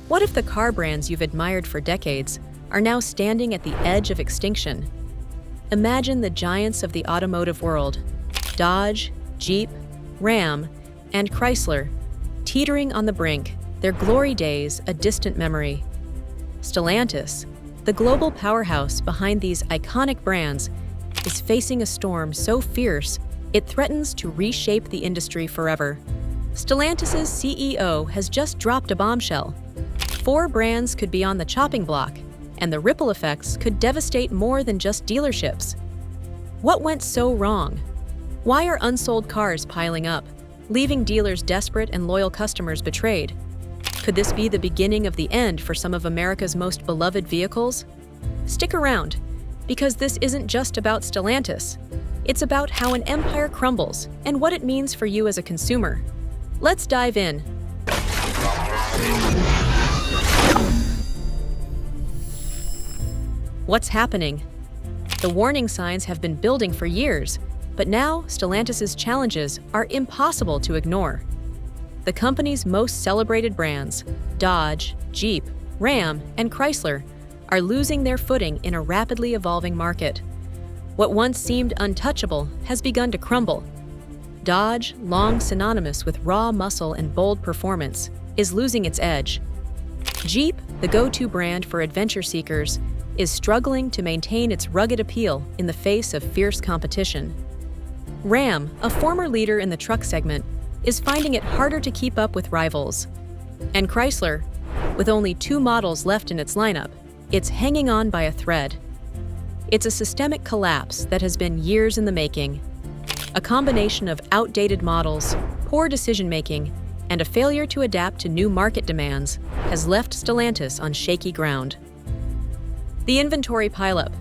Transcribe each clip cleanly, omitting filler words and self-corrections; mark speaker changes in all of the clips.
Speaker 1: What if the car brands you've admired for decades are now standing at the edge of extinction? Imagine the giants of the automotive world, Dodge, Jeep, Ram, and Chrysler, teetering on the brink, their glory days a distant memory. Stellantis, the global powerhouse behind these iconic brands, is facing a storm so fierce it threatens to reshape the industry forever. Stellantis' CEO has just dropped a bombshell. 4 brands could be on the chopping block, and the ripple effects could devastate more than just dealerships. What went so wrong? Why are unsold cars piling up, leaving dealers desperate and loyal customers betrayed? Could this be the beginning of the end for some of America's most beloved vehicles? Stick around, because this isn't just about Stellantis. It's about how an empire crumbles and what it means for you as a consumer. Let's dive in. What's happening? The warning signs have been building for years, but now Stellantis' challenges are impossible to ignore. The company's most celebrated brands, Dodge, Jeep, Ram, and Chrysler, are losing their footing in a rapidly evolving market. What once seemed untouchable has begun to crumble. Dodge, long synonymous with raw muscle and bold performance, is losing its edge. Jeep, the go-to brand for adventure seekers, is struggling to maintain its rugged appeal in the face of fierce competition. Ram, a former leader in the truck segment, is finding it harder to keep up with rivals. And Chrysler, with only 2 models left in its lineup, it's hanging on by a thread. It's a systemic collapse that has been years in the making. A combination of outdated models, poor decision-making, and a failure to adapt to new market demands has left Stellantis on shaky ground. The inventory pileup,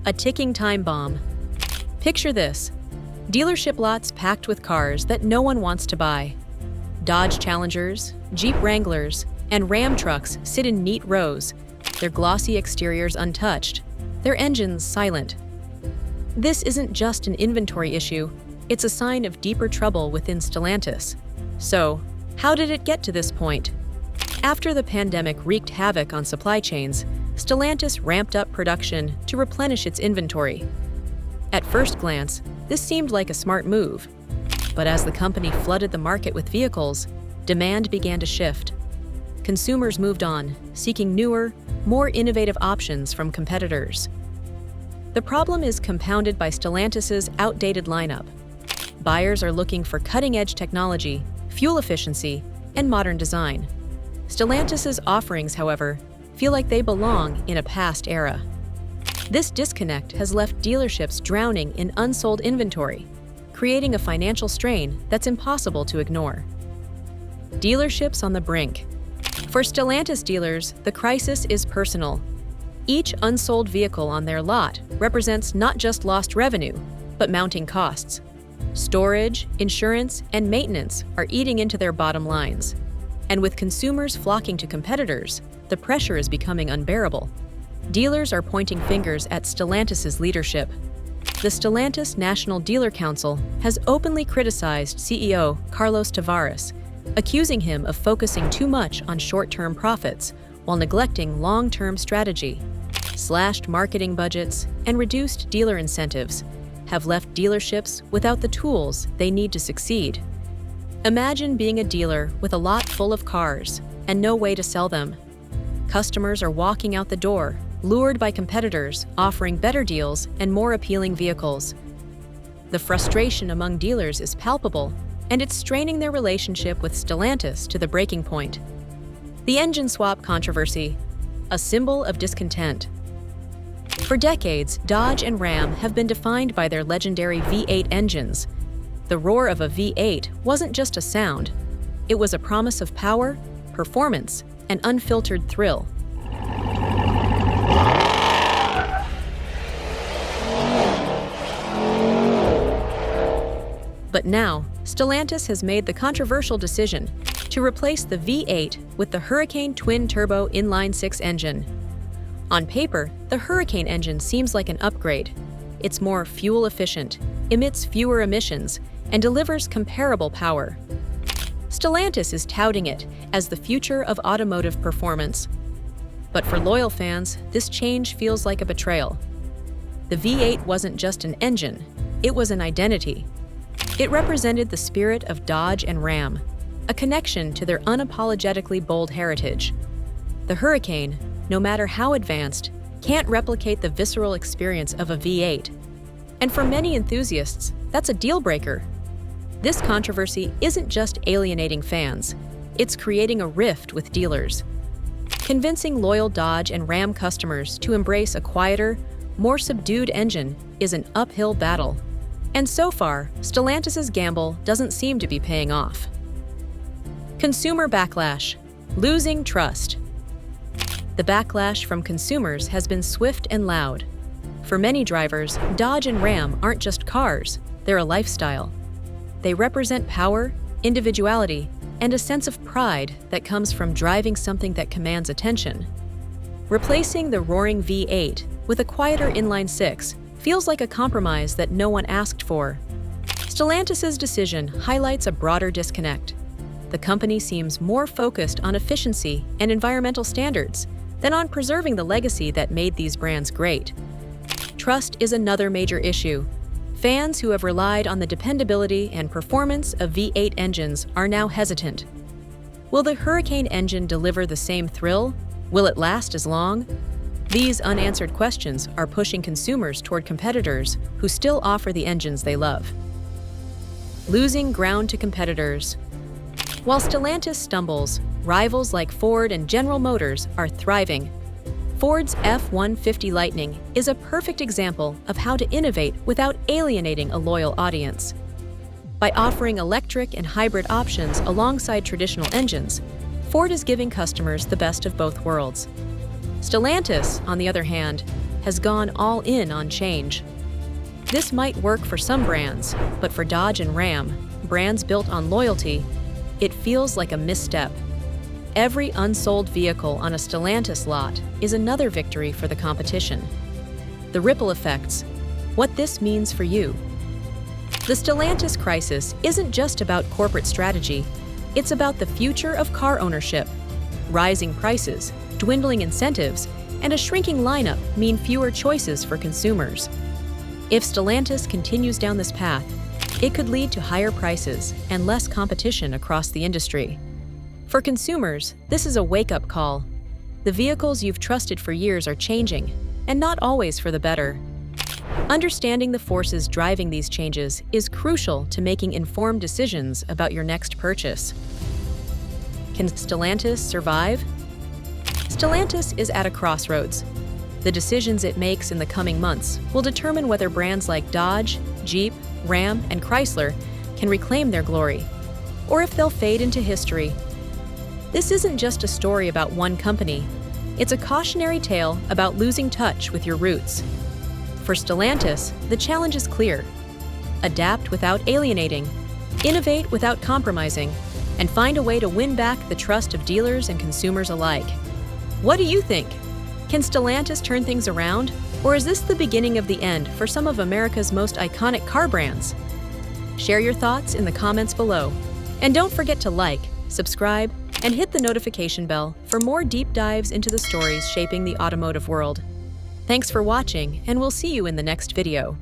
Speaker 1: a ticking time bomb. Picture this: dealership lots packed with cars that no one wants to buy. Dodge Challengers, Jeep Wranglers, and Ram trucks sit in neat rows, their glossy exteriors untouched, their engines silent. This isn't just an inventory issue, it's a sign of deeper trouble within Stellantis. So, how did it get to this point? After the pandemic wreaked havoc on supply chains, Stellantis ramped up production to replenish its inventory. At first glance, this seemed like a smart move. But as the company flooded the market with vehicles, demand began to shift. Consumers moved on, seeking newer, more innovative options from competitors. The problem is compounded by Stellantis' outdated lineup. Buyers are looking for cutting-edge technology, fuel efficiency, and modern design. Stellantis' offerings, however, feel like they belong in a past era. This disconnect has left dealerships drowning in unsold inventory, creating a financial strain that's impossible to ignore. Dealerships on the brink. For Stellantis dealers, the crisis is personal. Each unsold vehicle on their lot represents not just lost revenue, but mounting costs. Storage, insurance, and maintenance are eating into their bottom lines. And with consumers flocking to competitors, the pressure is becoming unbearable. Dealers are pointing fingers at Stellantis' leadership. The Stellantis National Dealer Council has openly criticized CEO Carlos Tavares, accusing him of focusing too much on short-term profits while neglecting long-term strategy. Slashed marketing budgets and reduced dealer incentives have left dealerships without the tools they need to succeed. Imagine being a dealer with a lot full of cars and no way to sell them. Customers are walking out the door, lured by competitors offering better deals and more appealing vehicles. The frustration among dealers is palpable, and it's straining their relationship with Stellantis to the breaking point. The engine swap controversy, a symbol of discontent. For decades, Dodge and Ram have been defined by their legendary V8 engines. The roar of a V8 wasn't just a sound, it was a promise of power, performance, and unfiltered thrill. But now, Stellantis has made the controversial decision to replace the V8 with the Hurricane twin-turbo inline-6 engine. On paper, the Hurricane engine seems like an upgrade. It's more fuel-efficient, emits fewer emissions, and delivers comparable power. Stellantis is touting it as the future of automotive performance. But for loyal fans, this change feels like a betrayal. The V8 wasn't just an engine, it was an identity. It represented the spirit of Dodge and Ram, a connection to their unapologetically bold heritage. The Hurricane, no matter how advanced, can't replicate the visceral experience of a V8. And for many enthusiasts, that's a deal-breaker. This controversy isn't just alienating fans, it's creating a rift with dealers. Convincing loyal Dodge and Ram customers to embrace a quieter, more subdued engine is an uphill battle. And so far, Stellantis' gamble doesn't seem to be paying off. Consumer backlash. Losing trust. The backlash from consumers has been swift and loud. For many drivers, Dodge and Ram aren't just cars, they're a lifestyle. They represent power, individuality, and a sense of pride that comes from driving something that commands attention. Replacing the roaring V8 with a quieter inline-six feels like a compromise that no one asked for. Stellantis' decision highlights a broader disconnect. The company seems more focused on efficiency and environmental standards than on preserving the legacy that made these brands great. Trust is another major issue. Fans who have relied on the dependability and performance of V8 engines are now hesitant. Will the Hurricane engine deliver the same thrill? Will it last as long? These unanswered questions are pushing consumers toward competitors who still offer the engines they love. Losing ground to competitors. While Stellantis stumbles, rivals like Ford and General Motors are thriving. Ford's F-150 Lightning is a perfect example of how to innovate without alienating a loyal audience. By offering electric and hybrid options alongside traditional engines, Ford is giving customers the best of both worlds. Stellantis, on the other hand, has gone all in on change. This might work for some brands, but for Dodge and Ram, brands built on loyalty, it feels like a misstep. Every unsold vehicle on a Stellantis lot is another victory for the competition. The ripple effects, what this means for you. The Stellantis crisis isn't just about corporate strategy, it's about the future of car ownership. Rising prices, dwindling incentives, and a shrinking lineup mean fewer choices for consumers. If Stellantis continues down this path, it could lead to higher prices and less competition across the industry. For consumers, this is a wake-up call. The vehicles you've trusted for years are changing, and not always for the better. Understanding the forces driving these changes is crucial to making informed decisions about your next purchase. Can Stellantis survive? Stellantis is at a crossroads. The decisions it makes in the coming months will determine whether brands like Dodge, Jeep, Ram, and Chrysler can reclaim their glory, or if they'll fade into history. This isn't just a story about one company. It's a cautionary tale about losing touch with your roots. For Stellantis, the challenge is clear. Adapt without alienating, innovate without compromising, and find a way to win back the trust of dealers and consumers alike. What do you think? Can Stellantis turn things around, or is this the beginning of the end for some of America's most iconic car brands? Share your thoughts in the comments below. And don't forget to like, subscribe, and hit the notification bell for more deep dives into the stories shaping the automotive world. Thanks for watching, and we'll see you in the next video.